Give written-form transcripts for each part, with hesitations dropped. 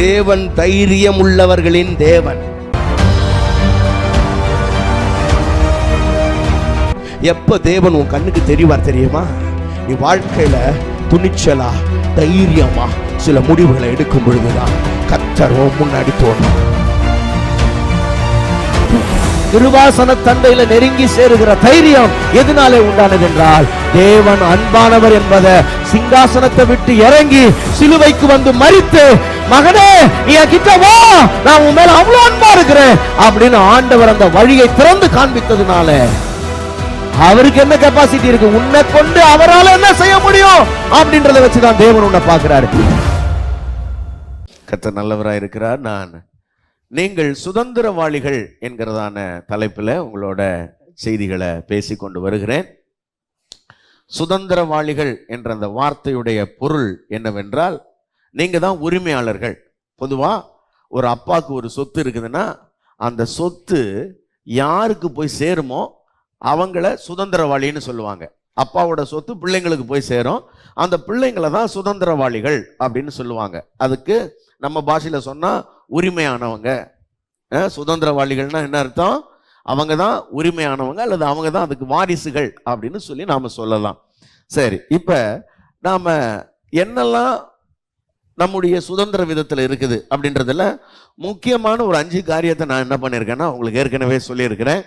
தேவன் தைரியம் உள்ளவர்களின் தேவன். எப்ப தேவன் உன் கண்ணுக்கு தெரிவார் தெரியுமா? நீ வாழ்க்கையில துணிச்சலா தைரியமா சில முடிவுகளை எடுக்கும் பொழுதுதான் கர்த்தர் முன்னாடி தோணும். கிருபாசன தண்டையில நெருங்கி சேருகிற தைரியம் எதனாலே உண்டானது என்றால், தேவன் அன்பானவர் என்பதை சிங்காசனத்தை விட்டு இறங்கி சிலுவைக்கு வந்து மரித்து, மகனே நீ கிட்ட வா, நான் உன் மேல அவ்வளவு அன்பா இருக்கிறேன் அப்படின்னு ஆண்டவர் அந்த வழியை திறந்து காண்பித்ததுனால அவருக்கு என்ன கெப்பாசிட்டி இருக்கு, உன்னை கொண்டு அவரால் என்ன செய்ய முடியும் அப்படின்றத வச்சுதான் தேவன் உன்னை பார்க்கிறாரு. கர்த்தர் நல்லவராய் இருக்கிறார். நீங்கள் சுதந்திரவாளிகள் என்கிறதான தலைப்பில் உங்களோட செய்திகளை பேசிக்கொண்டு வருகிறேன். சுதந்திரவாளிகள் என்ற அந்த வார்த்தையுடைய பொருள் என்னவென்றால், நீங்க தான் உரிமையாளர்கள். பொதுவா ஒரு அப்பாவுக்கு ஒரு சொத்து இருக்குதுன்னா அந்த சொத்து யாருக்கு போய் சேருமோ அவங்கள சுதந்திரவாளின்னு சொல்லுவாங்க. அப்பாவோட சொத்து பிள்ளைங்களுக்கு போய் சேரும், அந்த பிள்ளைங்களை தான் சுதந்திரவாளிகள் அப்படின்னு சொல்லுவாங்க. அதுக்கு நம்ம பாஷையில் சொன்னா உரிமையானவங்க. சுதந்திரவாளிகள்னா என்ன அர்த்தம்? அவங்க தான் உரிமையானவங்க அல்லது அவங்க தான் அதுக்கு வாரிசுகள் அப்படின்னு சொல்லி நாம சொல்லலாம். சரி, இப்ப நாம என்னெல்லாம் நம்முடைய சுதந்திர விதத்துல இருக்குது அப்படின்றதுல முக்கியமான ஒரு 5 காரியத்தை நான் என்ன பண்ணியிருக்கேன்னா உங்களுக்கு ஏற்கனவே சொல்லியிருக்கிறேன்.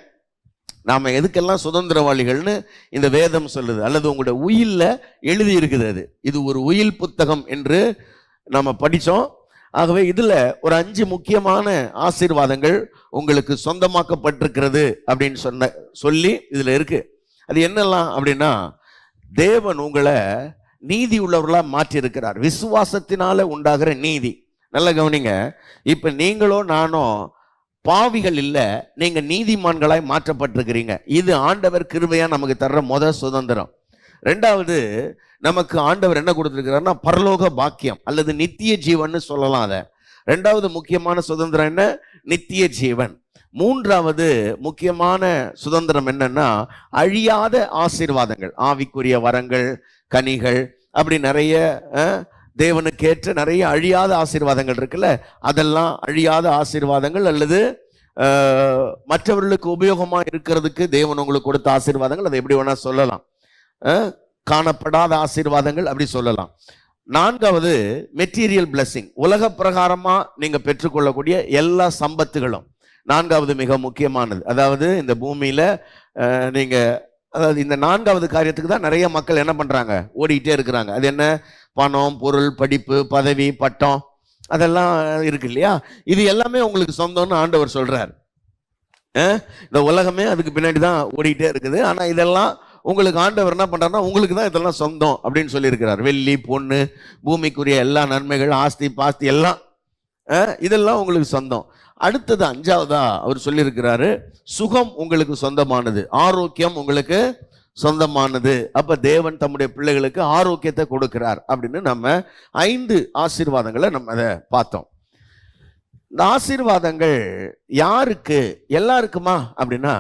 நாம எதுக்கெல்லாம் சுதந்திரவாளிகள்னு இந்த வேதம் சொல்லுது அல்லது உங்களுடைய உயில்ல எழுதி இருக்குது. இது ஒரு உயில் புத்தகம் என்று நம்ம படித்தோம். ஆகவே இதுல ஒரு 5 முக்கியமான ஆசீர்வாதங்கள் உங்களுக்கு சொந்தமாக்கப்பட்டிருக்கிறது அப்படின்னு சொல்லி இதுல இருக்கு. அது என்னெல்லாம் அப்படின்னா, தேவன் உங்களை நீதி உள்ளவர்களா மாற்றி இருக்கிறார். விசுவாசத்தினால உண்டாகிற நீதி. நல்ல கவனிங்க, இப்ப நீங்களோ நானோ பாவிகள் இல்ல, நீங்க நீதிமான்களாய் மாற்றப்பட்டிருக்கிறீங்க. இது ஆண்டவர் கிருபையா நமக்கு தர்ற முதல் சுதந்திரம். 2வது, நமக்கு ஆண்டவர் என்ன கொடுத்திருக்கிறார்னா பரலோக பாக்கியம் அல்லது நித்திய ஜீவன் சொல்லலாம். அத 2வது முக்கியமான சுதந்திரம் என்ன? நித்திய ஜீவன். 3வது முக்கியமான சுதந்திரம் என்னன்னா அழியாத ஆசீர்வாதங்கள், ஆவிக்குரிய வரங்கள், கனிகள், அப்படி நிறைய தேவனுக்கு ஏற்ற நிறைய அழியாத ஆசீர்வாதங்கள் இருக்குல்ல, அதெல்லாம் அழியாத ஆசீர்வாதங்கள் அல்லது மற்றவர்களுக்கு உபயோகமா இருக்கிறதுக்கு தேவன் உங்களுக்கு கொடுத்த ஆசீர்வாதங்கள். அதை எப்படி வேணா சொல்லலாம், காணப்படாத ஆசீர்வாதங்கள் அப்படி சொல்லலாம். 4வது மெட்டீரியல் பிளஸிங், உலக பிரகாரமா நீங்க பெற்றுக்கொள்ளக்கூடிய எல்லா சம்பத்துகளும் 4வது மிக முக்கியமானது. அதாவது இந்த பூமியில நீங்க, அதாவது இந்த 4வது காரியத்துக்கு தான் நிறைய மக்கள் என்ன பண்றாங்க, ஓடிக்கிட்டே இருக்கிறாங்க. அது என்ன? பணம், பொருள், படிப்பு, பதவி, பட்டம், அதெல்லாம் இருக்கு இல்லையா? இது எல்லாமே உங்களுக்கு சொந்தம்னு ஆண்டவர் சொல்றார். இந்த உலகமே அதுக்கு பின்னாடி தான் ஓடிக்கிட்டே இருக்குது. ஆனா இதெல்லாம் உங்களுக்கு ஆண்டவர் என்ன பண்றாருன்னா உங்களுக்கு தான் இதெல்லாம் சொந்தம் அப்படின்னு சொல்லியிருக்கிறார். வெள்ளி, பொண்ணு, பூமிக்குரிய எல்லா நன்மைகள், ஆஸ்தி பாஸ்தி எல்லாம் இதெல்லாம் உங்களுக்கு சொந்தம். அடுத்தது 5வதா அவர் சொல்லியிருக்கிறாரு, சுகம் உங்களுக்கு சொந்தமானது, ஆரோக்கியம் உங்களுக்கு சொந்தமானது. அப்ப தேவன் தம்முடைய பிள்ளைகளுக்கு ஆரோக்கியத்தை கொடுக்கிறார் அப்படின்னு நம்ம 5 ஆசீர்வாதங்களை நம்ம அதை பார்த்தோம். இந்த ஆசீர்வாதங்கள் யாருக்கு? எல்லாருக்குமா அப்படின்னா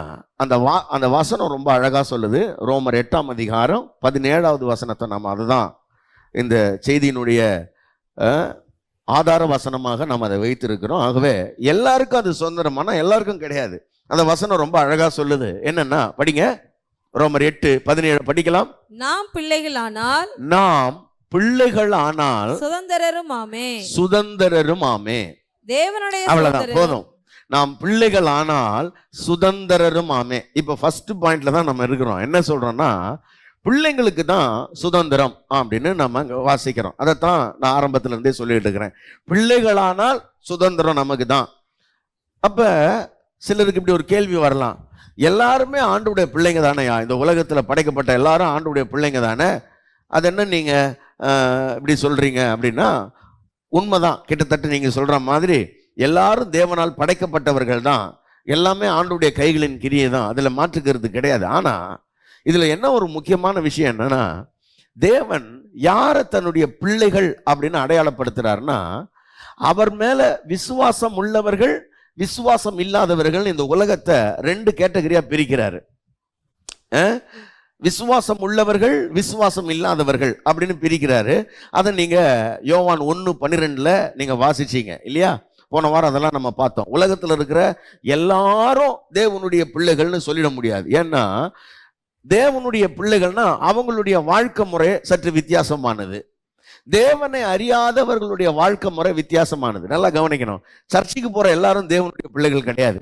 அந்த வசனம் ரொம்ப அழகா சொல்லுது. ரோமர் 8ஆம் அதிகாரம் 17வது வசனத்தை நம்ம அதுதான் இந்த செய்தியினுடைய ஆதார வசனமாக நாம் அதை வைத்திருக்கிறோம். ஆகவே எல்லாருக்கும் அது சொந்தமானா எல்லாருக்கும் கிடையாது. அந்த வசனம் ரொம்ப அழகா சொல்லுது. என்னன்னா படிங்க, ரோமர் 8:17 படிக்கலாம். நாம் பிள்ளைகள் ஆனால் சுதந்திரரும் ஆமே. தேவனுடைய அவ்வளவுதான், போதும். நாம் பிள்ளைகள் ஆனால் சுதந்திரரும் ஆமே. இப்ப ஃபர்ஸ்ட் பாயிண்ட்ல தான் நம்ம இருக்கிறோம். என்ன சொல்றோம்னா, பிள்ளைங்களுக்கு தான் சுதந்திரம் அப்படின்னு நம்ம வாசிக்கிறோம். அதைத்தான் நான் ஆரம்பத்துல இருந்தே சொல்லிட்டு இருக்கிறேன். பிள்ளைகளானால் சுதந்திரம் நமக்கு தான். அப்ப சிலருக்கு இப்படி ஒரு கேள்வி வரலாம், எல்லாருமே ஆண்டவருடைய பிள்ளைங்க தானேயா, இந்த உலகத்துல படைக்கப்பட்ட எல்லாரும் ஆண்டவருடைய பிள்ளைங்க தானே, அது என்ன நீங்க இப்படி சொல்றீங்க அப்படின்னா, உண்மைதான். கிட்டத்தட்ட நீங்க சொல்ற மாதிரி எல்லாரும் தேவனால் படைக்கப்பட்டவர்கள் தான், எல்லாமே ஆண்டவருடைய கைகளின் கிரியை தான், அதுல மாற்றுக்கிறது கிடையாது. ஆனா இதுல என்ன ஒரு முக்கியமான விஷயம் என்னன்னா, தேவன் யாரை தன்னுடைய பிள்ளைகள் அப்படின்னு அடையாளப்படுத்துறாருன்னா, அவர் மேல விசுவாசம் உள்ளவர்கள், விசுவாசம் இல்லாதவர்கள். இந்த உலகத்தை 2 கேட்டகரியா பிரிக்கிறாரு. விசுவாசம் உள்ளவர்கள், விசுவாசம் இல்லாதவர்கள் அப்படின்னு பிரிக்கிறாரு. அதை நீங்க யோவான் 1:12 நீங்க வாசிச்சீங்க இல்லையா? போன வாரம் அதெல்லாம் நம்ம பார்த்தோம். உலகத்தில் இருக்கிற எல்லாரும் தேவனுடைய பிள்ளைகள்னு சொல்லிட முடியாது. ஏன்னா தேவனுடைய பிள்ளைகள்னா அவங்களுடைய வாழ்க்கை முறை சற்று வித்தியாசமானது. தேவனை அறியாதவர்களுடைய வாழ்க்கை முறை வித்தியாசமானது. நல்லா கவனிக்கணும். சர்ச்சுக்கு போற எல்லாரும் தேவனுடைய பிள்ளைகள் கிடையாது.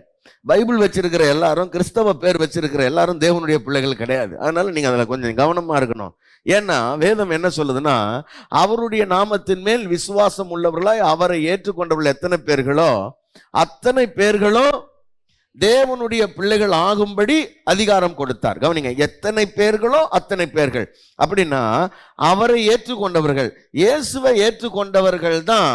பைபிள் வச்சிருக்கிற எல்லாரும், கிறிஸ்தவ பேர் வச்சிருக்கிற எல்லாரும் தேவனுடைய பிள்ளைகள் கிடையாது. அதனால நீங்க அதுல கொஞ்சம் கவனமா இருக்கணும். ஏன்னா வேதம் என்ன சொல்லுதுன்னா, அவருடைய நாமத்தின் மேல் விசுவாசம் உள்ளவர்களாய் அவரை ஏற்றுக்கொண்டவர்கள் எத்தனை பேர்களோ அத்தனை பேர்களும் தேவனுடைய பிள்ளைகள் ஆகும்படி அதிகாரம் கொடுத்தார். கவனிங்க, எத்தனை பேர்களோ அத்தனை பேர்கள். அப்படின்னா அவரை ஏற்றுக்கொண்டவர்கள், இயேசுவை ஏற்றுக்கொண்டவர்கள் தான்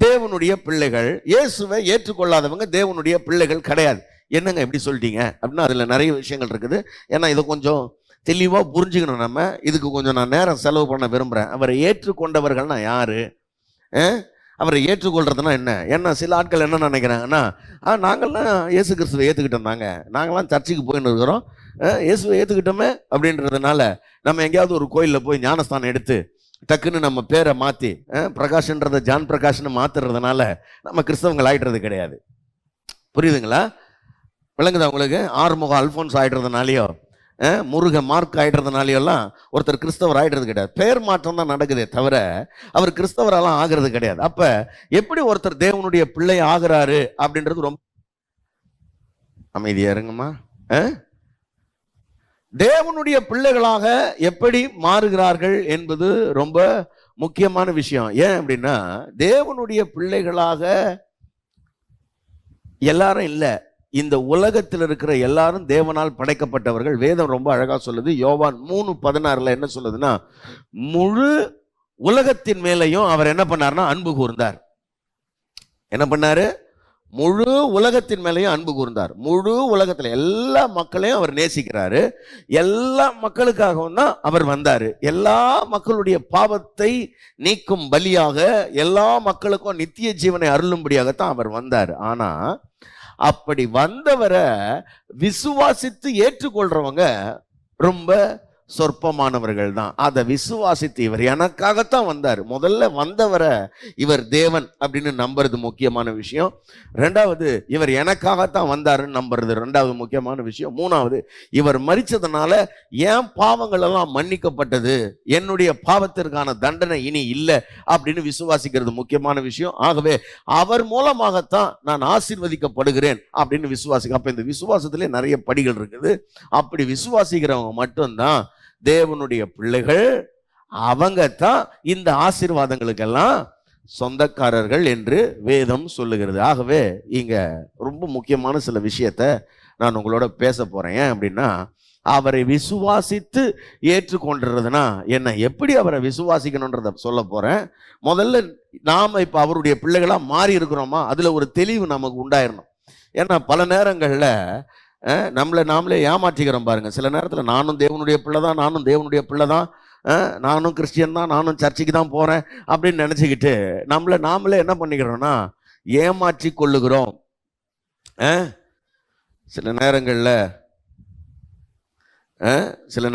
தேவனுடைய பிள்ளைகள். இயேசுவை ஏற்றுக்கொள்ளாதவங்க தேவனுடைய பிள்ளைகள் கிடையாது. என்னங்க எப்படி சொல்லிட்டீங்க அப்படின்னா அதுல நிறைய விஷயங்கள் இருக்குது. ஏன்னா இதை கொஞ்சம் தெளிவா புரிஞ்சுக்கணும். நம்ம இதுக்கு கொஞ்சம் நான் நேரம் செலவு பண்ண விரும்புறேன். அவரை ஏற்றுக்கொண்டவர்கள்னா யாரு? அவரை ஏற்றுக்கொள்றதுனா என்ன? ஏன்னா சில ஆட்கள் என்ன நினைக்கிறாங்கன்னா, நாங்கள்லாம் இயேசு கிறிஸ்துவை ஏற்றுக்கிட்டோம், நாங்கள்லாம் சர்ச்சுக்கு போயின்னு இருக்கிறோம், இயேசுவை ஏற்றுக்கிட்டோமே அப்படின்றதுனால நம்ம எங்கேயாவது ஒரு கோயிலில் போய் ஞானஸ்தானம் எடுத்து டக்குன்னு நம்ம பேரை மாற்றி பிரகாஷ்ன்றதை ஜான் பிரகாஷ்னு மாற்றுறதுனால நம்ம கிறிஸ்தவங்கள் ஆகிடுறது கிடையாது. புரியுதுங்களா? விளங்குதா உங்களுக்கு? ஆறுமுகம் அல்ஃபோன்ஸ் ஆகிடுறதுனாலையோ முருக மார்க் ஆகிடுறதுனாலையெல்லாம் ஒருத்தர் கிறிஸ்தவர் ஆகிடுறது கிடையாது. பெயர் மாற்றம் தான் நடக்குதே தவிர அவர் கிறிஸ்தவரெல்லாம் ஆகிறது கிடையாது. அப்ப எப்படி ஒருத்தர் தேவனுடைய பிள்ளை ஆகிறாரு அப்படின்றது ரொம்ப அமைதியா இருங்கம்மா. தேவனுடைய பிள்ளைகளாக எப்படி மாறுகிறார்கள் என்பது ரொம்ப முக்கியமான விஷயம். ஏன் அப்படின்னா தேவனுடைய பிள்ளைகளாக எல்லாரும் இல்லை, இந்த உலகத்தில் இருக்கிற எல்லாரும் தேவனால் படைக்கப்பட்டவர்கள். வேதம் ரொம்ப அழகா சொல்லுது. யோவான் 3:16 என்ன சொல்லுதுன்னா, முழு உலகத்தின் மேலையும் அவர் என்ன பண்ணார்னா அன்பு கூர்ந்தார். என்ன பண்ணாரு? முழு உலகத்தின் மேலையும் அன்பு கூர்ந்தார். முழு உலகத்துல எல்லா மக்களையும் அவர் நேசிக்கிறாரு. எல்லா மக்களுக்காகவும் தான் அவர் வந்தாரு. எல்லா மக்களுடைய பாவத்தை நீக்கும் பலியாக, எல்லா மக்களுக்கும் நித்திய ஜீவனை அருளும்படியாகத்தான் அவர் வந்தார். ஆனா அப்படி வந்தவரை விசுவாசித்து ஏற்றுக்கொள்றவங்க ரொம்ப சொற்பமானவர்கள் தான். அதை விசுவாசித்து இவர் எனக்காகத்தான் வந்தார், முதல்ல வந்தவரை இவர் தேவன் அப்படின்னு நம்புறது முக்கியமான விஷயம். ரெண்டாவது, இவர் எனக்காகத்தான் வந்தாருன்னு நம்புறது ரெண்டாவது முக்கியமான விஷயம். மூணாவது, இவர் மரிச்சதுனால என் பாவங்கள் எல்லாம் மன்னிக்கப்பட்டது, என்னுடைய பாவத்திற்கான தண்டனை இனி இல்லை அப்படின்னு விசுவாசிக்கிறது முக்கியமான விஷயம். ஆகவே அவர் மூலமாகத்தான் நான் ஆசீர்வதிக்கப்படுகிறேன் அப்படின்னு விசுவாசிக்க. அப்ப இந்த விசுவாசத்திலே நிறைய படிகள் இருக்குது. அப்படி விசுவாசிக்கிறவங்க மட்டும்தான் தேவனுடைய பிள்ளைகள். அவங்க தான் இந்த ஆசீர்வாதங்களுக்கெல்லாம் சொந்தக்காரர்கள் என்று வேதம் சொல்லுகிறது. ஆகவே இங்க ரொம்ப முக்கியமான சில விஷயத்தை நான் உங்களோட பேச போறேன். ஏன் அப்படின்னா, அவரை விசுவாசித்து ஏற்றுக்கொண்டுறதுனா என்ன, எப்படி அவரை விசுவாசிக்கணுன்றத சொல்ல போறேன். முதல்ல நாம இப்ப அவருடைய பிள்ளைகளா மாறி இருக்கிறோமா, அதுல ஒரு தெளிவு நமக்கு உண்டாயிரணும். ஏன்னா பல நேரங்கள்ல நம்மளை நாமளே ஏமாற்றிக்கிறோம் பாருங்க. சில நேரத்தில் நானும் தேவனுடைய பிள்ளை தான், நானும் தேவனுடைய பிள்ளை தான், நானும் கிறிஸ்டியன் தான், நானும் சர்ச்சுக்கு தான் போறேன் அப்படின்னு நினைச்சுக்கிட்டு நம்மளை நாமளே என்ன பண்ணிக்கிறோம்னா ஏமாற்றி கொள்ளுகிறோம். சில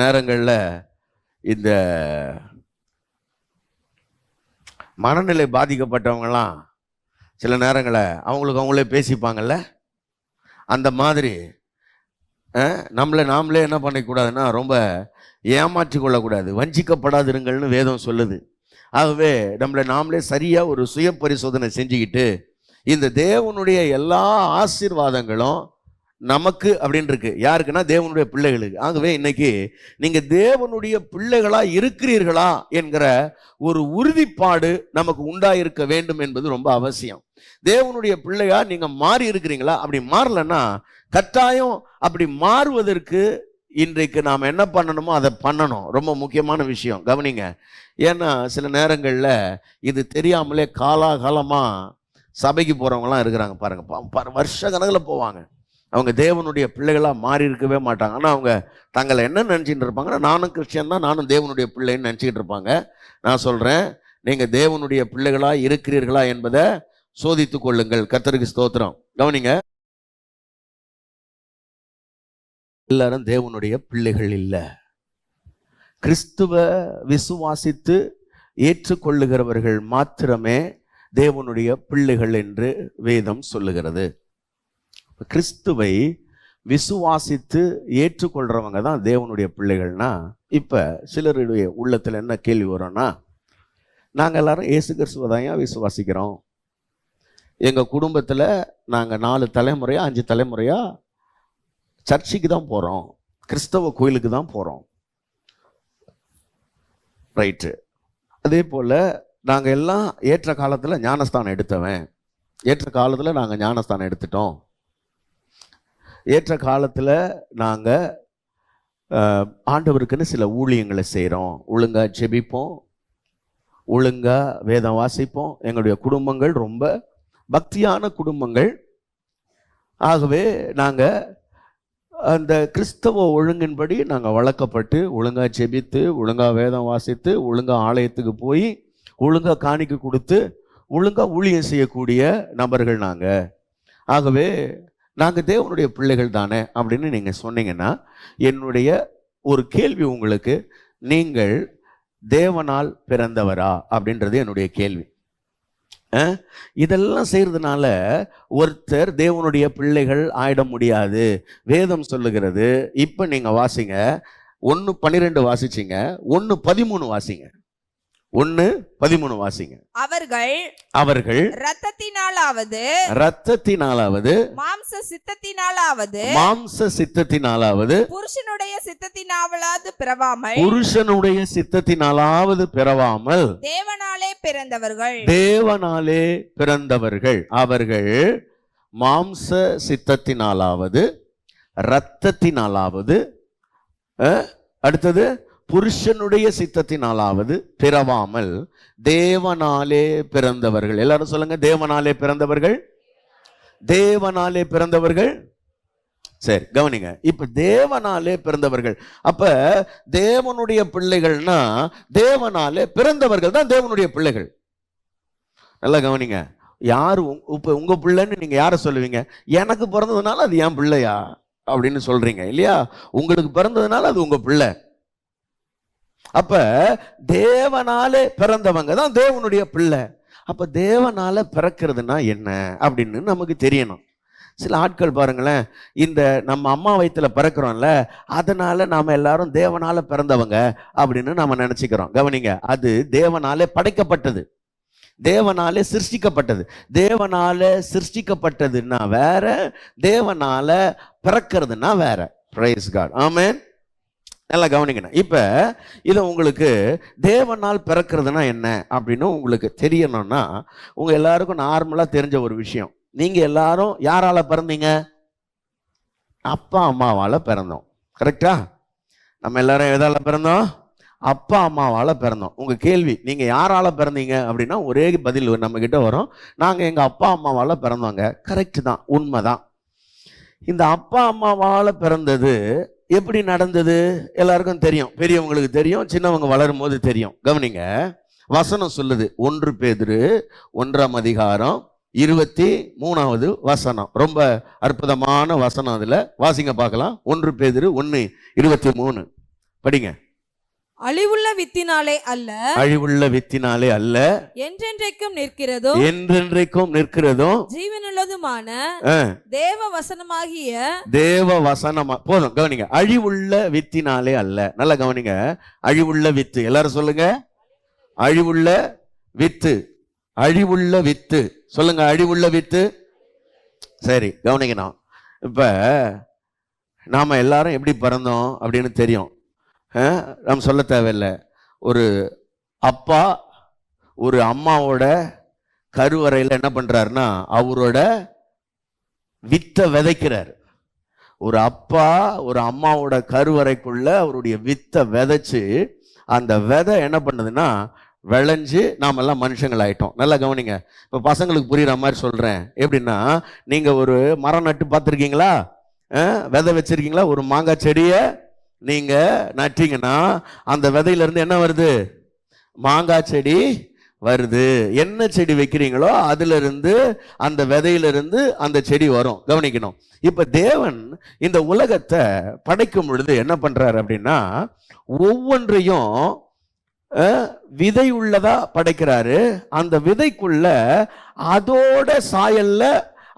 நேரங்களில் இந்த மனநிலை பாதிக்கப்பட்டவங்கலாம் சில நேரங்களை அவங்களுக்கு அவங்களே பேசிப்பாங்கல்ல, அந்த மாதிரி நம்மளை நாமளே என்ன பண்ணிக்கூடாதுன்னா ரொம்ப ஏமாற்றி கொள்ளக்கூடாது, வஞ்சிக்கப்படாதிருங்கள்னு வேதம் சொல்லுது. ஆகவே நம்மளை நாமளே சரியாக ஒரு சுய பரிசோதனை செஞ்சுக்கிட்டு இந்த தேவனுடைய எல்லா ஆசீர்வாதங்களும் நமக்கு அப்படின்னு இருக்கு. யாருக்குன்னா தேவனுடைய பிள்ளைகளுக்கு. ஆகவே இன்னைக்கு நீங்க தேவனுடைய பிள்ளைகளா இருக்கிறீர்களா என்கிற ஒரு உறுதிப்பாடு நமக்கு உண்டாயிருக்க வேண்டும் என்பது ரொம்ப அவசியம். தேவனுடைய பிள்ளையா நீங்க மாறி இருக்கிறீங்களா? அப்படி மாறலன்னா கட்டாயம் அப்படி மாறுவதற்கு இன்றைக்கு நாம் என்ன பண்ணணுமோ அதை பண்ணணும். ரொம்ப முக்கியமான விஷயம், கவனிங்க. ஏன்னா சில நேரங்களில் இது தெரியாமலே காலாகாலமாக சபைக்கு போகிறவங்களாம் இருக்கிறாங்க பாருங்க, வருஷ கணக்கில் போவாங்க. அவங்க தேவனுடைய பிள்ளைகளாக மாறி இருக்கவே மாட்டாங்க. ஆனால் அவங்க தங்களை என்ன நினச்சிட்டு இருப்பாங்கன்னா, நானும் கிறிஸ்டியன் தான், நானும் தேவனுடைய பிள்ளைன்னு நினச்சிக்கிட்டு இருப்பாங்க. நான் சொல்கிறேன், நீங்கள் தேவனுடைய பிள்ளைகளாக இருக்கிறீர்களா என்பதை சோதித்து கொள்ளுங்கள். கர்த்தருக்கு ஸ்தோத்திரம். கவனிங்க, எல்லாரும் தேவனுடைய பிள்ளைகள் இல்லை. கிறிஸ்துவ விசுவாசித்து ஏற்றுக்கொள்ளுகிறவர்கள் மாத்திரமே தேவனுடைய பிள்ளைகள் என்று வேதம் சொல்லுகிறது. கிறிஸ்துவை விசுவாசித்து ஏற்றுக்கொள்றவங்க தான் தேவனுடைய பிள்ளைகள்னா, இப்ப சிலருடைய உள்ளத்துல என்ன கேள்வி வரும்னா, நாங்க எல்லாரும் இயேசு கிறிஸ்துவை தான் விசுவாசிக்கிறோம், எங்க குடும்பத்துல நாங்க 4 தலைமுறையா 5 தலைமுறையா சர்ச்சுக்கு தான் போறோம், கிறிஸ்தவ கோயிலுக்கு தான் போறோம், ரைட்டு. அதே போல நாங்க எல்லாம் ஏற்ற காலத்துல ஞானஸ்தானம் எடுத்தவன், ஏற்ற காலத்துல நாங்க ஞானஸ்தானம் எடுத்துட்டோம், ஏற்ற காலத்துல நாங்க ஆண்டவருக்குன்னு சில ஊழியங்களை செய்கிறோம், ஒழுங்கா ஜெபிப்போம், ஒழுங்கா வேதம் வாசிப்போம், எங்களுடைய குடும்பங்கள் ரொம்ப பக்தியான குடும்பங்கள். ஆகவே நாங்கள் அந்த கிறிஸ்தவ ஒழுங்கின்படி நாங்கள் வளர்க்கப்பட்டு ஒழுங்கா ஜெபித்து ஒழுங்கா வேதம் வாசித்து ஒழுங்கா ஆலயத்துக்கு போய் ஒழுங்கா காணிக்கை கொடுத்து ஒழுங்கா ஊழியம் செய்யக்கூடிய நபர்கள் நாங்கள். ஆகவே நாங்கள் தேவனுடைய பிள்ளைகள் தானே அப்படின்னு நீங்கள் சொன்னீங்கன்னா, என்னுடைய ஒரு கேள்வி உங்களுக்கு, நீங்கள் தேவனால் பிறந்தவரா அப்படின்றது என்னுடைய கேள்வி. இதெல்லாம் செய்யறதுனால ஒருத்தர் தேவனுடைய பிள்ளைகள் ஆயிட முடியாது. வேதம் சொல்லுகிறது. இப்ப நீங்க வாசிங்க, 1:12 வாசிச்சிங்க, 1:13 வாசிங்க, 1:13 வாசிங்க. அவர்கள் இரத்தத்தினாலாவது மாம்ச சித்தத்தினாலாவது புருஷனுடைய சித்தத்தினாலாவது பிறவாமல் தேவனாலே பிறந்தவர்கள். அவர்கள் மாம்ச சித்தத்தினாலாவது இரத்தத்தினாலாவது அடுத்தது புருஷனுடைய சித்தத்தினாலாவது பிறவாமல் தேவனாலே பிறந்தவர்கள். எல்லாரும் சொல்லுங்க, தேவனாலே பிறந்தவர்கள். தேவனாலே பிறந்தவர்கள். சரி, கவனிங்க. இப்ப தேவனாலே பிறந்தவர்கள், அப்ப தேவனுடைய பிள்ளைகள்னா தேவனாலே பிறந்தவர்கள் தான் தேவனுடைய பிள்ளைகள். நல்லா கவனிங்க. யாரு இப்ப உங்க பிள்ளைன்னு நீங்க யார சொல்லுவீங்க? எனக்கு பிறந்ததுனால அது என் பிள்ளையா அப்படின்னு சொல்றீங்க இல்லையா? உங்களுக்கு பிறந்ததுனால அது உங்க பிள்ளை. அப்ப தேவனாலே பிறந்தவங்க தான் தேவனுடைய பிள்ளை. அப்ப தேவனால பிறக்கிறதுனா என்ன அப்படின்னு நமக்கு தெரியணும். சில ஆட்கள் பாருங்களேன், இந்த நம்ம அம்மா வயிற்றுல பிறக்கிறோம்ல, அதனால நாம எல்லாரும் தேவனால பிறந்தவங்க அப்படின்னு நம்ம நினைச்சுக்கிறோம். கவனிங்க, அது தேவனாலே படைக்கப்பட்டது, தேவனாலே சிருஷ்டிக்கப்பட்டது. தேவனால சிருஷ்டிக்கப்பட்டதுன்னா வேற, தேவனால பிறக்கிறதுனா வேற. பிரைஸ் காட், ஆமென். நல்லா கவனிக்கணும். இப்ப இதை உங்களுக்கு தேவனால் பிறக்கிறதுனா என்ன அப்படின்னு உங்களுக்கு தெரியணும்னா, உங்க எல்லாருக்கும் நார்மலா தெரிஞ்ச ஒரு விஷயம், நீங்க எல்லாரும் யாரால பிறந்தீங்க? அப்பா அம்மாவால பிறந்தோம். கரெக்டா? நம்ம எல்லாரும் எதால பிறந்தோம்? அப்பா அம்மாவால பிறந்தோம். உங்க கேள்வி, நீங்க யாரால பிறந்தீங்க அப்படின்னா ஒரே பதில் நம்ம கிட்ட வரும், நாங்க எங்க அப்பா அம்மாவால பிறந்தோங்க. கரெக்ட் தான், உண்மைதான். இந்த அப்பா அம்மாவால பிறந்தது எப்படி நடந்தது எல்லாருக்கும் தெரியும், பெரியவங்களுக்கு தெரியும், சின்னவங்க வளரும் போது தெரியும். கவனிங்க, வசனம் சொல்லுது, 1 பேதுரு 1:23 வசனம். ரொம்ப அற்புதமான வசனம். அதுல வாசிங்க பார்க்கலாம். 1 பேதுரு 1:23 படிங்க. அழிவுள்ள வித்தினாலே அல்ல என்றென்றைக்கும் நிற்கிறதும் ஜீவனுள்ளதுமான தேவ வசனமா போதும். கவனிங்க, அழிவுள்ள வித்தினாலே அல்ல. நல்லா கவனிங்க, அழிவுள்ள வித்து. எல்லாரும் சொல்லுங்க, அழிவுள்ள வித்து. அழிவுள்ள வித்து சொல்லுங்க, அழிவுள்ள வித்து. சரி, கவனிக்கணும். இப்ப நாம எல்லாரும் எப்படி பிறந்தோம் அப்படின்னு தெரியும், நம்ம சொல்ல தேவையில்லை. ஒரு அப்பா ஒரு அம்மாவோட கருவறையில் என்ன பண்றாருன்னா அவரோட வித்தை விதைக்கிறார். ஒரு அப்பா ஒரு அம்மாவோட கருவறைக்குள்ள அவருடைய வித்தை விதைச்சு அந்த விதை என்ன பண்ணுதுன்னா விளைஞ்சு நாம எல்லாம் மனுஷங்கள் ஆயிட்டோம். நல்லா கவனிங்க. இப்ப பசங்களுக்கு புரியுற மாதிரி சொல்றேன். எப்படின்னா, நீங்க ஒரு மரம் நட்டு பார்த்துருக்கீங்களா? விதை வச்சிருக்கீங்களா? ஒரு மாங்காய் செடியை நீங்க நட்டீங்கன்னா அந்த விதையில இருந்து என்ன வருது? மாங்காய் செடி வருது. என்ன செடி வைக்கிறீங்களோ அதுல இருந்து, அந்த விதையிலிருந்து அந்த செடி வரும். கவனிக்கணும். இப்ப தேவன் இந்த உலகத்தை படைக்கும் பொழுது என்ன பண்றாரு அப்படின்னா, ஒவ்வொன்றையும் விதை உள்ளதா படைக்கிறாரு. அந்த விதைக்குள்ள அதோட சாயல்ல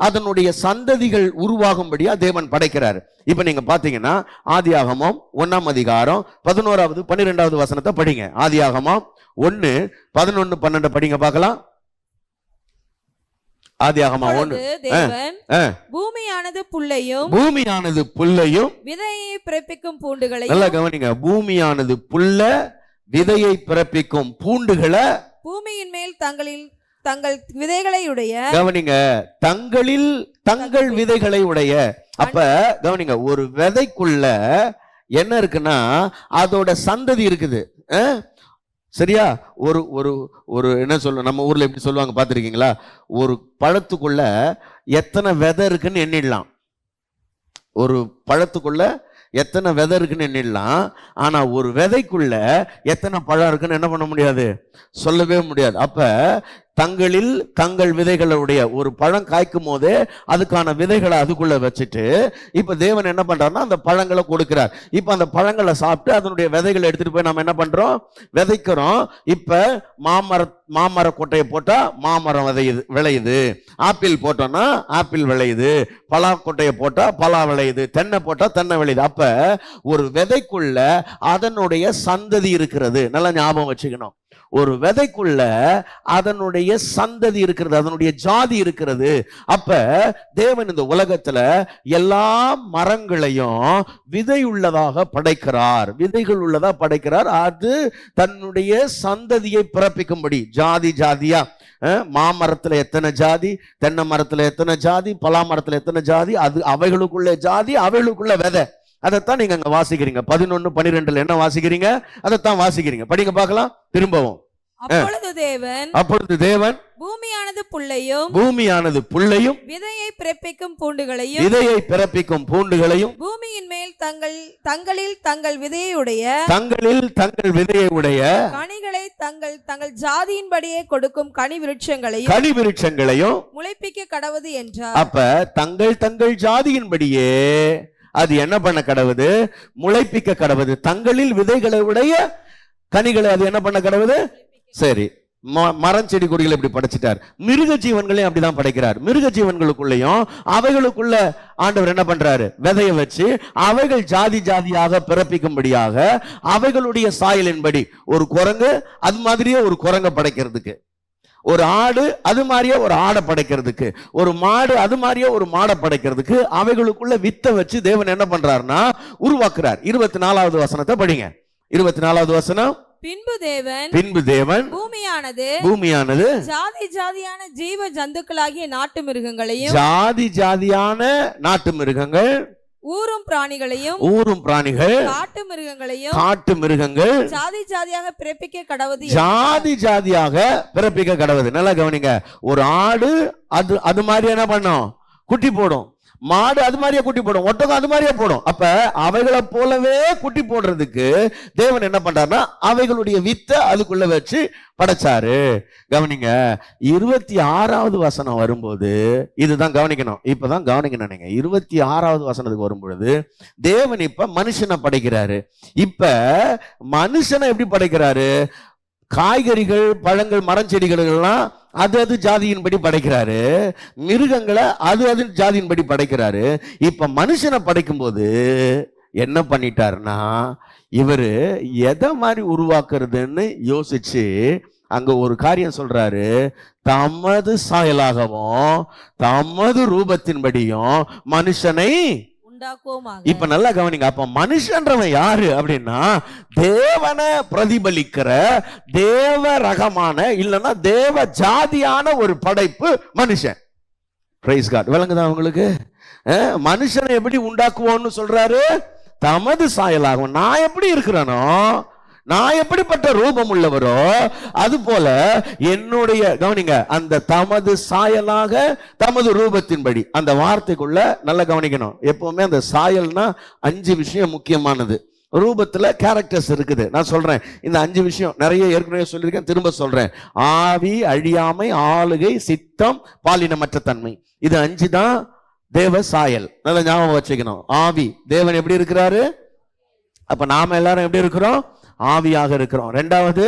அதனுடைய சந்ததிகள் உருவாகும்படியா தேவன் படைக்கிறாரு. இப்ப நீங்க பாத்தீங்கன்னா ஆதியாகமம் 1ஆம் அதிகாரம் 11வது 12வது வசனத்தை படிங்க. ஆதியாகமம் 1:11-12 படிங்க பார்க்கலாம். ஆதியாகமம் 1. தேவன் பூமியானது புல்லையும் விதையை பிறப்பிக்கும் பூண்டுகளையும், நல்லா கவனிங்க, பூமியானது புல்ல விதையை பிறப்பிக்கும் பூண்டுகளை பூமியின் மேல் தங்கள் விதைகளை உடைய, கவனிங்க, தங்கள் விதைகளை உடைய. அப்ப கவனிங்க, ஒரு விதைக்குள்ள என்ன இருக்குன்னா அதோட சந்ததி இருக்குது. சரியா? ஒரு ஒரு ஒரு என்ன சொல்ல, நம்ம ஊர்ல எப்படி சொல்லுவாங்க பார்த்துருக்கீங்களா? ஒரு பழத்துக்குள்ள எத்தனை விதை இருக்குன்னு எண்ணிடலாம். ஒரு பழத்துக்குள்ள எத்தனை விதை இருக்குன்னு எண்ணிடலாம். ஆனா ஒரு விதைக்குள்ள எத்தனை பழம் இருக்குன்னு என்ன பண்ண முடியாது, சொல்லவே முடியாது. அப்ப தங்கள் விதைகளுடைய ஒரு பழம் காய்க்கும் போதே அதுக்கான விதைகளை அதுக்குள்ள வச்சுட்டு இப்ப தேவன் என்ன பண்றாருன்னா அந்த பழங்களை கொடுக்கிறார். இப்ப அந்த பழங்களை சாப்பிட்டு அதனுடைய விதைகளை எடுத்துட்டு போய் நம்ம என்ன பண்றோம், விதைக்கிறோம். இப்ப மாமர கொட்டையை போட்டா மாமரம் விளையுது, ஆப்பிள் போட்டோம்னா ஆப்பிள் விளையுது, பலா கொட்டையை போட்டா பலா விளையுது, தென்னை போட்டா தென்னை விளையுது. அப்ப ஒரு விதைக்குள்ள அதனுடைய சந்ததி இருக்கிறது. நல்லா ஞாபகம் வச்சுக்கணும். ஒரு விதைக்குள்ள அதனுடைய சந்ததி இருக்கிறது, அதனுடைய ஜாதி இருக்கிறது. அப்ப தேவன் இந்த உலகத்துல எல்லா மரங்களையும் விதை உள்ளதாக படைக்கிறார், விதைகள் உள்ளதா படைக்கிறார். அது தன்னுடைய சந்ததியை பிறப்பிக்கும்படி ஜாதி ஜாதியா, மாமரத்துல எத்தனை ஜாதி, தென்னை மரத்துல எத்தனை ஜாதி, பலா மரத்துல எத்தனை ஜாதி, அது அவைகளுக்குள்ள ஜாதி, அவைகளுக்குள்ள விதை. அதைத்தான் நீங்க அங்க வாசிக்கிறீங்க. 11-12 என்ன வாசிக்கிறீங்க, அதைத்தான் வாசிக்கிறீங்க. படிங்க பார்க்கலாம் திரும்பவும். அப்பொழுது தேவன் பூமியானது புல்லையும் விதையை பிறப்பிக்கும் பூண்டுகளையும் பூமியின் மேல் தங்கள் விதையுடைய கனிகளை தங்கள் ஜாதியின்படியே கொடுக்கும் கனி விருட்சங்களையும் முளைப்பிக்க கடவுது என்றார். அப்ப தங்கள் ஜாதியின்படியே அது என்ன பண்ண கடவுது, முளைப்பிக்க கடவுது. தங்களில் விதைகளை உடைய கனிகளை அது என்ன பண்ண கடவுது. சரி, மரம் செடி கொடிகளை இப்படி படைச்சிட்டார். மிருக ஜீவன்களையும் அப்படிதான் படைக்கிறார். மிருக ஜீவன்களுக்குள்ளயும் அவைகளுக்குள்ள ஆண்டவர் என்ன பண்றாரு, விதைய வச்சு அவைகள் ஜாதி ஜாதியாக பிறப்பிக்கும்படியாக அவைகளுடைய சாயலின்படி ஒரு குரங்கு அது மாதிரியே ஒரு குரங்க படைக்கிறதுக்கு, ஒரு ஆடு அது மாதிரியே ஒரு ஆடை படைக்கிறதுக்கு, ஒரு மாடு அது மாதிரியே ஒரு மாடை படைக்கிறதுக்கு அவைகளுக்குள்ள வித்தை வச்சு தேவன் என்ன பண்றாருன்னா உருவாக்குறார். 24வது வசனத்தை படிங்க. 24வது வசனம். பின்பு தேவன் பூமியானது ஜாதி ஜாதியான ஜீவ ஜந்துக்களாகிய நாட்டு மிருகங்களையும், ஜாதி ஜாதியான நாட்டு மிருகங்கள், ஊரும் பிராணிகள், காட்டு மிருகங்கள் ஜாதி ஜாதியாக பிறப்பிக்க கடவுது. நல்லா கவனிங்க. ஒரு ஆடு அது மாதிரி என்ன பண்ணும், குட்டி போடும். மாடு அது மாதிரியே குட்டி போடும், ஒட்டகம் அது மாதிரியே போடும். அப்ப அவைகளை போலவே குட்டி போடுறதுக்கு தேவன் என்ன பண்றாருன்னா அவைகளுடைய வித்தை அதுக்குள்ள வச்சு படைச்சாரு. கவனிங்க, 26வது வசனம் வரும்போது இதுதான் கவனிக்கணும். இப்பதான் கவனிக்கணும் நீங்க. 26வது வசனத்துக்கு வரும்பொழுது தேவன் இப்ப மனுஷனை படைக்கிறாரு. இப்ப மனுஷனை எப்படி படைக்கிறாரு, காய்கறிகள், பழங்கள், மரஞ்செடிகள் எல்லாம் அது ஜாதியின்படி படைக்கிறாரு. மிருகங்களை அது ஜாதியின்படி படைக்கிறாரு. இப்ப மனுஷனை படைக்கும் போது என்ன பண்ணிட்டாருன்னா இவரு எதை மாதிரி உருவாக்குறதுன்னு யோசிச்சு அங்க ஒரு காரியம் சொல்றாரு. தமது சாயலாகவும் தமது ரூபத்தின்படியும் மனுஷனை. இப்ப நல்லா கவனிங்க. அப்ப மனுஷன்றவன் யாரு அப்படின்னா தேவனை பிரதிபலிக்கிற தேவ ரகமான இல்லைன்னா தேவ ஜாதியான ஒரு படைப்பு மனுஷன். Praise God. விளங்குதா உங்களுக்கு? மனுஷனை எப்படி உண்டாக்குவோம்னு சொல்றாரு, தமது சாயலாகும். நான் எப்படி இருக்கிறானோ, நான் எப்படிப்பட்ட ரூபம் உள்ளவரோ அது போல என்னுடைய, கவனிங்க, அந்த தமது சாயலாக தமது ரூபத்தின்படி அந்த வார்த்தைக்குள்ள நல்லா கவனிக்கணும். எப்பவுமே அந்த சாயல்னா 5 விஷயம் முக்கியமானது. ரூபத்துல கேரக்டர்ஸ் இருக்குது. நான் சொல்றேன், இந்த 5 விஷயம் நிறைய ஏற்கனவே சொல்லியிருக்கேன், திரும்ப சொல்றேன். ஆவி, அழியாமை, ஆளுகை, சித்தம், பாலினமற்ற தன்மை. இது 5 தான் தேவ சாயல். நல்லா ஞாபகம் வச்சுக்கணும். ஆவி, தேவன் எப்படி இருக்கிறாரு? அப்ப நாம எல்லாரும் எப்படி இருக்கிறோம்? ஆவியாக இருக்கிறோம். 2வது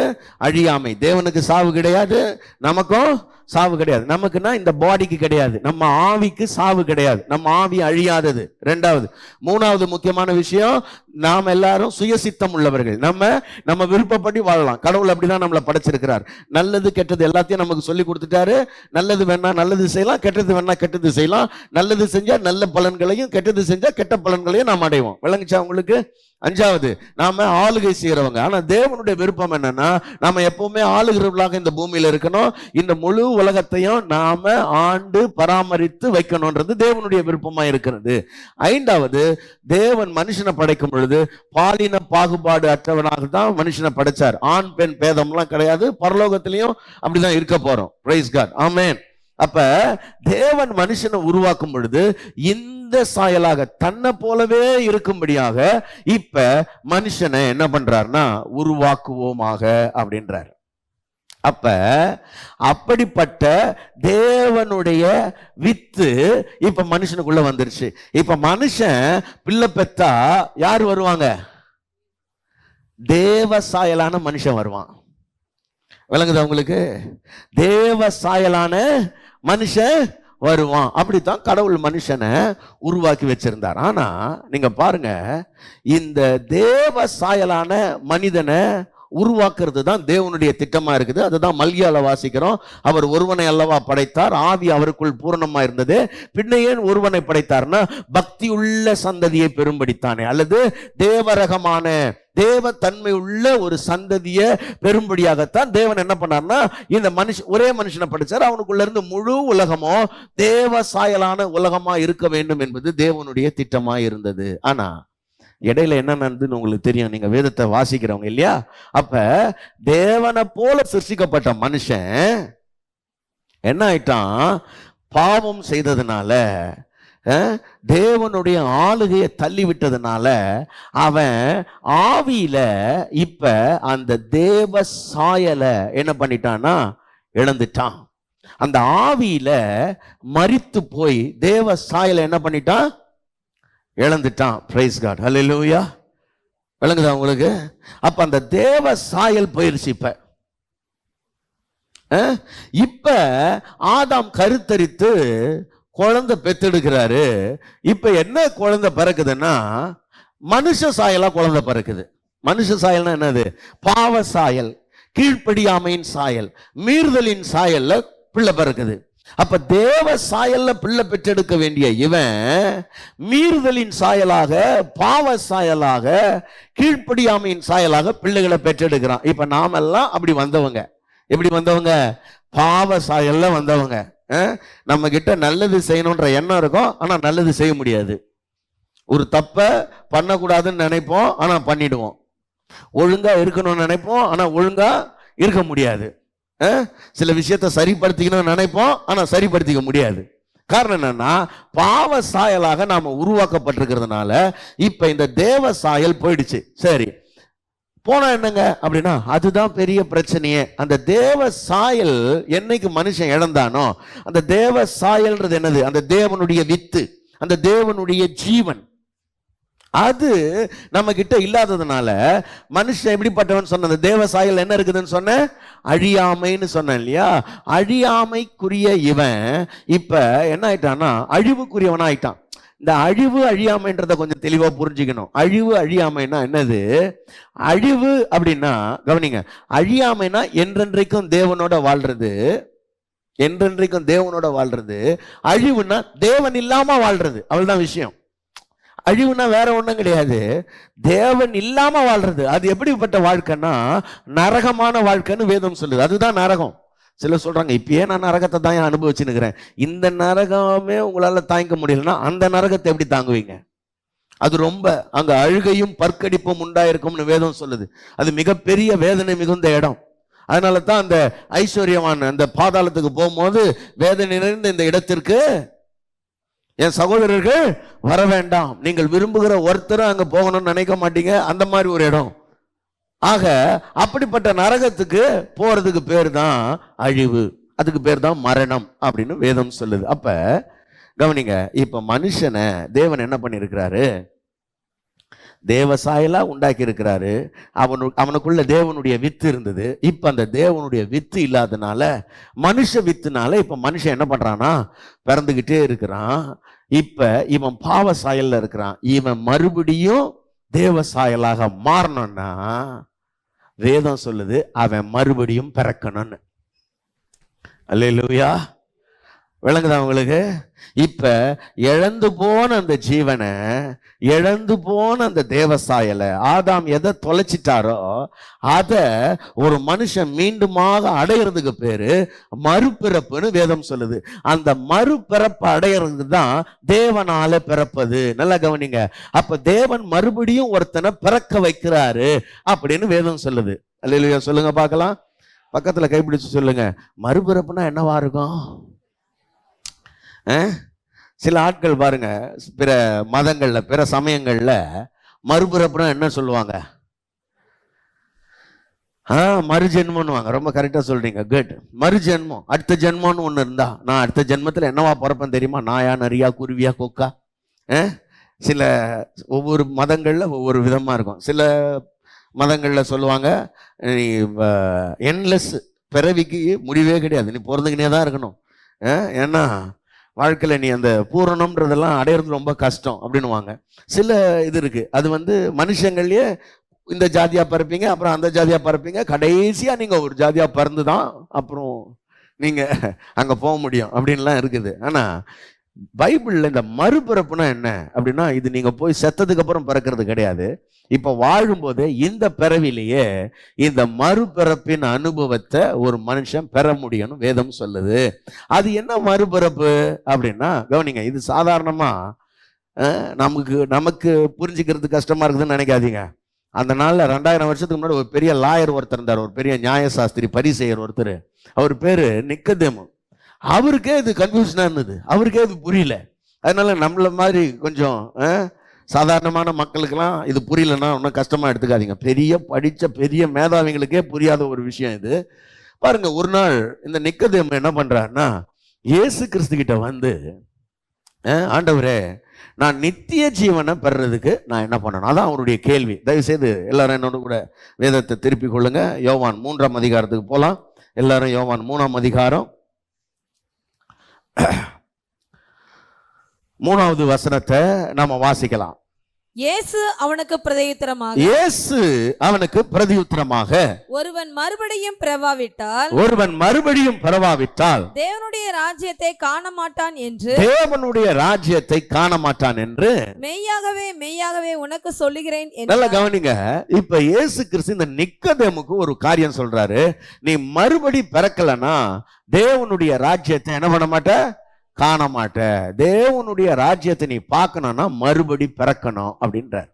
அழியாமை, தேவனுக்கு சாவு கிடையாது, நமக்கும் சாவு கிடையாது. நமக்குன்னா இந்த பாடிக்கு கிடையாது, நம்ம ஆவிக்கு சாவு கிடையாது, நம்ம ஆவி அழியாதது 2வது. 3வது முக்கியமான விஷயம், நாம் எல்லாரும் சுயசித்தம் உள்ளவர்கள். நம்ம விருப்பப்படி வாழலாம். கடவுள் அப்படிதான் நம்மளை படைச்சிருக்கிறார். நல்லது கெட்டது எல்லாத்தையும் நமக்கு சொல்லி கொடுத்துட்டாரு. நல்லது வேணா நல்லது செய்யலாம், கெட்டது வேணா கெட்டது செய்யலாம். நல்லது செஞ்சா நல்ல பலன்களையும், கெட்டது செஞ்சா கெட்ட பலன்களையும் நாம் அடைவோம். விளங்குச்சா உங்களுக்கு? 5வது, நாம ஆளுகை செய்யறவங்க. ஆனா தேவனுடைய விருப்பம் என்னன்னா, நாம எப்பவுமே ஆளுகிறவர்களாக இந்த பூமியில இருக்கணும். இந்த முழு உலகத்தையும் நாம ஆண்டு பராமரித்து வைக்கணும்ன்றது தேவனுடைய விருப்பமா இருக்கிறது. 5வது, தேவன் மனுஷனை படைக்கும் பொழுது பாலின பாகுபாடு அற்றவனாக தான் மனுஷனை படைச்சார். ஆண் பெண் பேதம்லாம் கிடையாது. பரலோகத்திலையும் அப்படிதான் இருக்க போறோம். பிரைஸ் காட், ஆமென். அப்ப தேவன் மனுஷனை உருவாக்கும் பொழுது இந்த சாயலாக தன்னை போலவே இருக்கும்படியாக இப்ப மனுஷனை என்ன பண்றாருன்னா உருவாக்குவோமாக அப்படின்றார். அப்ப அப்படிப்பட்ட தேவனுடைய வித்து இப்ப மனுஷனுக்குள்ள வந்துருச்சு. இப்ப மனுஷன் பிள்ளை பெத்தா யார் வருவாங்க? தேவ சாயலான மனுஷன் வருவான். விளங்குதா உங்களுக்கு? தேவ சாயலான மனுஷன் வருவான். அப்படித்தான் கடவுள் மனுஷனை உருவாக்கி வச்சிருந்தார். ஆனா நீங்க பாருங்க, இந்த தேவ சாயலான மனிதனை உருவாக்குறது தான் தேவனுடைய திட்டமா இருக்குது. அதுதான் மல்கியால வாசிக்கிறோம். அவர் ஒருவனை அல்லவா படைத்தார், ஆவி அவருக்குள் பூரணமா இருந்தது. பின்ன ஏன் ஒருவனை படைத்தார்னா, பக்தி உள்ள சந்ததியை பெரும்படித்தானே, அல்லது தேவரகமான தேவ தன்மை உள்ள ஒரு சந்ததியை பெரும்படியாகத்தான் தேவன் என்ன பண்ணார்னா இந்த ஒரே மனுஷனை படைச்சார். அவனுக்குள்ள இருந்து முழு உலகமோ தேவ சாயலான உலகமா இருக்க வேண்டும் என்பது தேவனுடைய திட்டமா இருந்தது. ஆனா இடையில என்ன நடந்ததுன்னு உங்களுக்கு தெரியும், நீங்க வேதத்தை வாசிக்கிறவங்க இல்லையா? அப்ப தேவனை போல சிருஷ்டிக்கப்பட்ட மனுஷன் என்ன ஆயிட்டான்? பாவம் செய்ததுனால, தேவனுடைய ஆளுகையை தள்ளி விட்டதுனால அவன் ஆவியில இப்ப அந்த தேவ சாயலை என்ன பண்ணிட்டான்னா இழந்துட்டான். அந்த ஆவியில மரித்து போய் தேவ சாயலை என்ன பண்ணிட்டான்? இழந்துட்டான். பிரைஸ் காட், ஹல்லேலூயா. விளங்குதா உங்களுக்கு? அப்ப அந்த தேவ சாயல் போயிருச்சு. இப்ப ஆதாம் கருத்தரித்து குழந்தை பெத்தெடுக்கிறாரு. இப்ப என்ன குழந்தை பிறக்குதுன்னா மனுஷ சாயலா குழந்தை பிறக்குது. மனுஷ சாயல்னா என்னது? பாவ சாயல், கீழ்ப்படியாமையின் சாயல், மீறுதலின் சாயல்ல பிள்ளை பிறக்குது. அப்ப தேவ சாயல்ல பிள்ளை பெற்றெடுக்க வேண்டிய இவன் மீறுதலின் சாயலாக, பாவ சாயலாக, கீழ்ப்படியாமையின் சாயலாக பிள்ளைகளை பெற்றெடுக்கிறான். இப்ப நாமெல்லாம் அப்படி வந்தவங்க. எப்படி வந்தவங்க? பாவ சாயல்ல வந்தவங்க. நம்ம கிட்ட நல்லது செய்யணும்ன்ற எண்ணம் இருக்கும், ஆனா நல்லது செய்ய முடியாது. ஒரு தப்ப பண்ணக்கூடாதுன்னு நினைப்போம், ஆனா பண்ணிடுவோம். ஒழுங்கா இருக்கணும்னு நினைப்போம், ஆனா ஒழுங்கா இருக்க முடியாது. சில விஷயத்தை சரிப்படுத்திக்கணும்னு நினைப்போம், ஆனா சரிப்படுத்திக்க முடியாது. காரணம் என்னன்னா பாவ சாயலாக நாம உருவாக்கப்பட்டிருக்கிறதுனால இப்ப இந்த தேவ சாயல் போயிடுச்சு. சரி, போனா என்னங்க அப்படின்னா அதுதான் பெரிய பிரச்சனையே. அந்த தேவ சாயல் என்னைக்கு மனுஷன் இழந்தானோ, அந்த தேவ சாயல்ன்றது என்னது? அந்த தேவனுடைய வித்து, அந்த தேவனுடைய ஜீவன், அது நம்ம கிட்ட இல்லாததுனால மனுஷன் எப்படிப்பட்டவன் சொன்ன? அந்த தேவ சாயல் என்ன இருக்குதுன்னு சொன்ன? அழியாமைன்னு சொன்ன இல்லையா? அழியாமைக்குரிய இவன் இப்ப என்ன ஆயிட்டான்னா அழிவுக்குரியவனா ஆயிட்டான். இந்த அழிவு அழியாமைன்றத கொஞ்சம் தெளிவா புரிஞ்சுக்கணும். அழிவு அழியாமைன்னா என்னது? அழிவு அப்படின்னா கவனிங்க, அழியாமைனா என்றென்றைக்கும் தேவனோட வாழ்றது, என்றென்றைக்கும் தேவனோட வாழ்றது. அழிவுனா தேவன் இல்லாம வாழ்றது, அவ்வளவுதான் விஷயம். அழிவுனா வேற ஒண்ணும் கிடையாது, தேவன் இல்லாம வாழ்றது. அது எப்படிப்பட்ட வாழ்க்கைன்னா நரகமான வாழ்க்கைன்னு வேதம் சொல்லுது. அதுதான் நரகம். சிலர் சொல்றாங்க, இப்பயே நான் நரகத்தை தான் அனுபவிச்சுன்னுக்கிறேன். இந்த நரகமே உங்களால தாங்கிக்க முடியலன்னா அந்த நரகத்தை எப்படி தாங்குவீங்க? அது ரொம்ப அங்க அழுகையும் பற்கடிப்பும் உண்டாயிருக்கும்னு வேதம் சொல்லுது. அது மிகப்பெரிய வேதனை மிகுந்த இடம். அதனால தான் அந்த ஐஸ்வர்யவான் அந்த பாதாளத்துக்கு போகும்போது வேதனை நிறைந்த இந்த இடத்திற்கு என் சகோதரர்கள் வர வேண்டாம், நீங்கள் விரும்புகிற ஒருத்தரும் அங்க போகணும்னு நினைக்க மாட்டீங்க, அந்த மாதிரி ஒரு இடம். ஆக அப்படிப்பட்ட நரகத்துக்கு போறதுக்கு பேர் தான் அழிவு, அதுக்கு பேர் தான் மரணம் அப்படின்னு வேதம் சொல்லுது. அப்ப கவனிங்க, இப்ப மனுஷனை தேவன் என்ன பண்ணிருக்கிறாரு? தேவசாயலா உண்டாக்கி இருக்கிறாரு. அவனுக்குள்ள தேவனுடைய வித்து இருந்தது. இப்ப அந்த தேவனுடைய வித்து இல்லாதனால, மனுஷ வித்துனால இப்ப மனுஷன் என்ன பண்றானா, பிறந்துகிட்டே இருக்கிறான். இப்ப இவன் பாவ சாயல்ல இருக்கிறான். இவன் மறுபடியும் தேவ சாயலாக மாறணும்னா வேதம் சொல்லுது அவன் மறுபடியும் பிறக்கணும்னு. அல்லேலூயா, விளங்குதா உங்களுக்கு? இப்ப இழந்து போன அந்த ஜீவனை, இழந்து போன அந்த தேவசாயலை ஆதாம் எதை தொலைச்சிட்டாரோ அதை ஒரு மனுஷன் மீண்டுமாக அடையிறதுக்கு பேரு மறுபிறப்புன்னு வேதம் சொல்லுது. அந்த மறுபிறப்பு அடையிறது தான் தேவனால பிறப்பது. நல்லா கவனிங்க. அப்ப தேவன் மறுபடியும் ஒருத்தனை பிறக்க வைக்கிறாரு அப்படின்னு வேதம் சொல்லுது. அல்லேலூயா சொல்லுங்க பார்க்கலாம். பக்கத்துல கைப்பிடிச்சு சொல்லுங்க, மறுபிறப்புனா என்னவா இருக்கும்? சில ஆட்கள் பாருங்க, பிற மதங்கள்ல பிற சமயங்கள்ல மறுபிறப்புனா என்ன சொல்லுவாங்க? மறுஜென்மன்னுவாங்க. ரொம்ப கரெக்டா சொல்றீங்க, குட். மறுஜென்மம், அடுத்த ஜென்மம்னு ஒண்ணு இருந்தா, நான் அடுத்த ஜென்மத்துல என்னவா பிறப்பேன் தெரியுமா? நாயா, நரியா, குருவியா, கொக்கா? சில ஒவ்வொரு மதங்கள்ல ஒவ்வொரு விதமா இருக்கும். சில மதங்கள்ல சொல்லுவாங்க, நீ என்லெஸ், பிறவிக்கு முடிவே கிடையாது, நீ பிறந்துக்கினே தான் இருக்கணும். ஏன்னா வாழ்க்கையில் நீ அந்த பூரணம்ன்றதெல்லாம் அடையிறது ரொம்ப கஷ்டம் அப்படின்னுவாங்க. சில இது இருக்கு, அது மனுஷங்கள்லயே இந்த ஜாதியா பிறப்பீங்க, அப்புறம் அந்த ஜாதியா பிறப்பீங்க, கடைசியா நீங்க ஒரு ஜாதியா பிறந்து தான் அப்புறம் நீங்க அங்க போக முடியும் அப்படின்லாம் இருக்குது. ஆனா பைபிள்ல இந்த மறுபிறப்புனா என்ன அப்படின்னா, இது நீங்க போய் செத்ததுக்கு அப்புறம் பிறக்கிறது கிடையாது. இப்ப வாழும்போது இந்த பிறவிலேயே இந்த மறுபிறப்பின் அனுபவத்தை ஒரு மனுஷன் பெற முடியும்னு வேதம் சொல்லுது. அது என்ன மறுபிறப்பு அப்படின்னா, கவனிங்க, இது சாதாரணமா நமக்கு புரிஞ்சுக்கிறது கஷ்டமா இருக்குதுன்னு நினைக்காதீங்க. அந்த நாள்ல 2000 வருஷத்துக்கு முன்னாடி ஒரு பெரிய லாயர் ஒருத்தர் இருந்தார், ஒரு பெரிய நியாயசாஸ்திரி, பரிசேயர் ஒருத்தர். அவர் பேரு நிக்கதேமு. அவருக்கே இது கன்ஃபியூஷனா இருந்தது, அவருக்கே இது புரியல. அதனால நம்மள மாதிரி கொஞ்சம் சாதாரணமான மக்களுக்கெல்லாம் இது புரியலன்னா ஒன்றும் கஷ்டமா எடுத்துக்காதீங்க. பெரிய படிச்ச பெரிய மேதாவிகளுக்கே புரியாத ஒரு விஷயம் இது. பாருங்க, ஒரு நாள் இந்த நிக்கதேமு என்ன பண்றாருன்னா, இயேசு கிறிஸ்து கிட்ட வந்து, ஆண்டவரே, நான் நித்திய ஜீவனை பெறறதுக்கு நான் என்ன பண்ணணும்? அதான் அவருடைய கேள்வி. தயவு செய்து எல்லாரும் என்னோட கூட வேதத்தை திருப்பி கொள்ளுங்க. யோவான் 3ஆம் அதிகாரத்துக்கு போலாம். எல்லாரும் யோவான் 3ஆம் அதிகாரம் 3வது வசனத்தை நாம வாசிக்கலாம். இயேசு அவனுக்கு பிரதியுத்தரமாக, ஒருவன் மறுபடியும் பிறவாவிட்டால் தேவனுடைய ராஜ்யத்தை காண மாட்டான் என்று மெய்யாகவே உனக்கு சொல்லுகிறேன். நல்லா கவனிங்க. இப்ப இயேசு கிறிஸ்து இந்த நிக்கதேமுக்கு ஒரு காரியம் சொல்றாரு. நீ மறுபடி பிறக்கலனா தேவனுடைய ராஜ்யத்தை என்ன பண்ண மாட்ட? காண மாட்ட. தேவனுடைய ராஜ்யத்தை நீ பார்க்கணும்னா மறுபடி பிறக்கணும் அப்படின்றார்.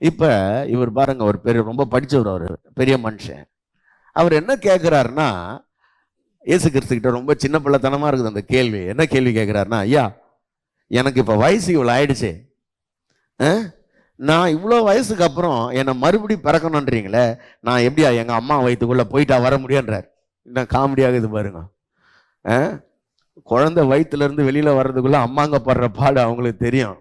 இப்ப இவர் பாருங்க, ஒரு பெரிய ரொம்ப படிச்சவர், அவர் பெரிய மனுஷன். அவர் என்ன கேட்கிறாருன்னா, இயேசு கிறிஸ்து கிட்ட ரொம்ப சின்ன பிள்ளைத்தனமா இருக்குது அந்த கேள்வி. என்ன கேள்வி கேட்கிறாருன்னா, ஐயா, எனக்கு இப்ப வயசு இவ்வளவு ஆயிடுச்சு, நான் இவ்வளோ வயசுக்கு அப்புறம் என்னை மறுபடி பிறக்கணுன்றீங்களே, நான் எப்படியா எங்க அம்மா வயிற்றுக்குள்ள போயிட்டா வர முடியுன்றார். என்ன காமெடியாக இது பாருங்க. குழந்தை வயிற்றுல இருந்து வெளியில வர்றதுக்குள்ள அம்மாங்க படுற பாடு அவங்களுக்கு தெரியும்.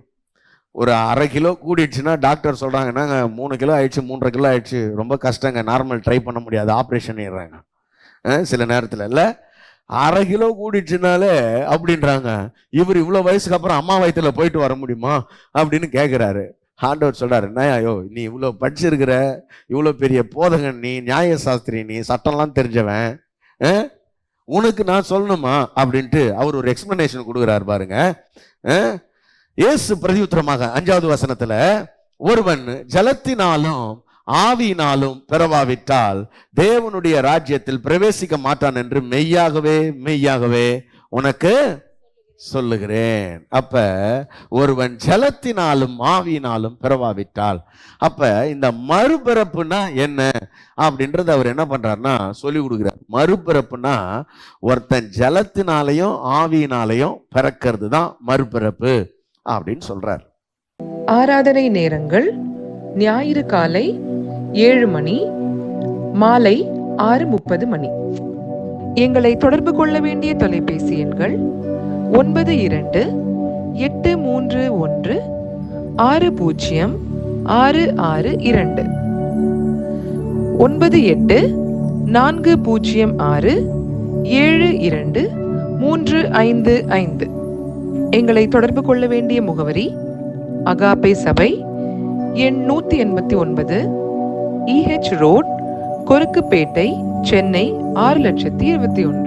ஒரு 1/2 கிலோ கூடிடுச்சுன்னா டாக்டர் சொல்றாங்க, என்னங்க 3 கிலோ ஆயிடுச்சு, 3.5 கிலோ ஆயிடுச்சு, ரொம்ப கஷ்டங்க, நார்மல் ட்ரை பண்ண முடியாது, ஆப்ரேஷன் பண்ணிடுறாங்க. சில நேரத்தில் இல்லை, 1/2 கிலோ கூடிடுச்சுனாலே அப்படின்றாங்க. இவர் இவ்வளோ வயசுக்கு அப்புறம் அம்மா வயிற்றுல போயிட்டு வர முடியுமா அப்படின்னு கேட்குறாரு. ஆண்டவர் சொல்றாரு, என்னையோ நீ இவ்வளோ படிச்சிருக்கிற, இவ்வளோ பெரிய போதகன், நீ நியாயசாஸ்திரி, நீ சட்டம்லாம் தெரிஞ்சவன், உனக்கு நான் சொல்லணுமா அப்படின்ட்டு அவர் ஒரு எக்ஸ்பிளனேஷன் கொடுக்குறாரு பாருங்க. இயேசு பிரதியுத்தரமாக 5வது வசனத்துல, ஒருவன் ஜலத்தினாலும் ஆவியினாலும் பிறவாவிட்டால் தேவனுடைய ராஜ்யத்தில் பிரவேசிக்க மாட்டான் என்று மெய்யாகவே உனக்கு சொல்லுகிறேன். அப்ப ஒருவன் ஜலத்தினாலும் ஆவியினாலும் பிறவாவிட்டால், அப்ப இந்த மறுபிறப்புனா என்ன அப்படின்றது அவர் என்ன பண்றாருன்னா சொல்லி கொடுக்கிறார். மறுபிறப்புனா ஒருத்தன் ஜலத்தினாலையும் ஆவியினாலையும் பிறக்கிறது தான் மறுபிறப்பு அப்படின்னு சொல்றார். ஆராதனை நேரங்கள்: ஞாயிறு காலை 7 மணி, மாலை 6:30 மணி. எங்களை தொடர்பு கொள்ள வேண்டிய தொலைபேசி எண்கள் 92-831-60-662, 98-406-72-355. எங்களை தொடர்பு கொள்ள வேண்டிய முகவரி: அகாப்பே சபை, எண் 189, EH ரோட், கொருக்குப்பேட்டை, சென்னை 6,21,000.